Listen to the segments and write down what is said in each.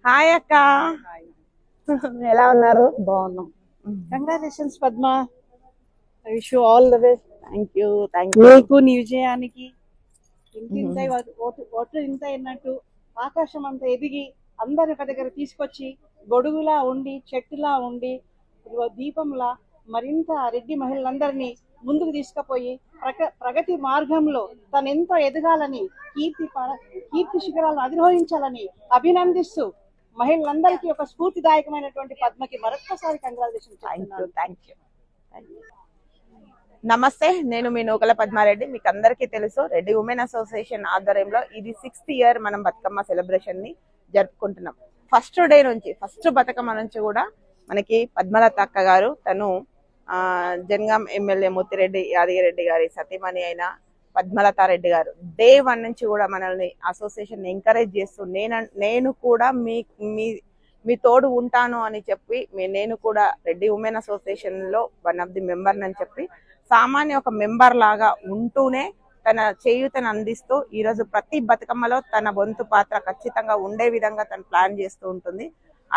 Hi అక్క, ఎలా ఉన్నారు? బాగున్నాం. Congratulations Padma, I wish you all the best. Thank you, thank you. నీకు నీ విజయానికి ఇంత ఓట్లు ఇంత అయినట్టు ఆకాశం అంత ఎదిగి అందరి ఒక దగ్గర తీసుకొచ్చి గొడుగులా ఉండి చెట్టులా ఉండి దీపంలా మరింత రెడ్డి మహిళలందరినీ ముందుకు తీసుకుపోయి ప్రగతి మార్గంలో తనెంతో ఎదగాలని కీర్తి శిఖరాలను అధిరోహించాలని అభినందిస్తూ మహిళలందరికీ ఒక స్ఫూర్తిదాయకమైనటువంటి పద్మకి మరొక్కసారి కంగ్రాచులేషన్స్. Thank you. నమస్తే, నేను మీ నూకల పద్మారెడ్డి. మీకు అందరికీ తెలుసు, రెడ్డి ఉమెన్ అసోసియేషన్ ఆధ్వర్యంలో ఇది 6th ఇయర్ మనం బతుకమ్మ సెలబ్రేషన్ ని జరుపుకుంటున్నాం. ఫస్ట్ డే నుంచి, ఫస్ట్ బతుకమ్మ నుంచి కూడా మనకి పద్మలత అక్క గారు, తను జనగాం ఎమ్మెల్యే ముత్తిరెడ్డి యాదగిరెడ్డి గారి సతీమణి అయిన పద్మలతారెడ్డి గారు డే 1 నుంచి కూడా మనల్ని అసోసియేషన్ ఎంకరేజ్ చేస్తూ నేను కూడా మీ తోడు ఉంటాను అని చెప్పి, నేను కూడా రెడ్డి ఉమెన్ అసోసియేషన్ లో వన్ ఆఫ్ ది మెంబర్ అని చెప్పి సామాన్య ఒక మెంబర్ లాగా ఉంటూనే తన చేయూతను అందిస్తూ ఈరోజు ప్రతి బతుకమ్మలో తన వంతు పాత్ర ఖచ్చితంగా ఉండే విధంగా తను ప్లాన్ చేస్తూ ఉంటుంది.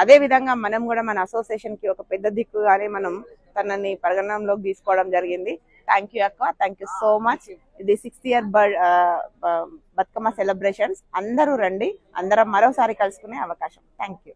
అదే విధంగా మనం కూడా మన అసోసియేషన్ కి ఒక పెద్ద దిక్కుగానే మనం తనని పరిగణనలోకి తీసుకోవడం జరిగింది. థ్యాంక్ యూ అక్క, థ్యాంక్ యూ సో మచ్. ఇది 6th ఇయర్ బతుకమ్మ సెలబ్రేషన్స్. అందరూ రండి, అందరం మరోసారి కలుసుకునే అవకాశం. Thank you.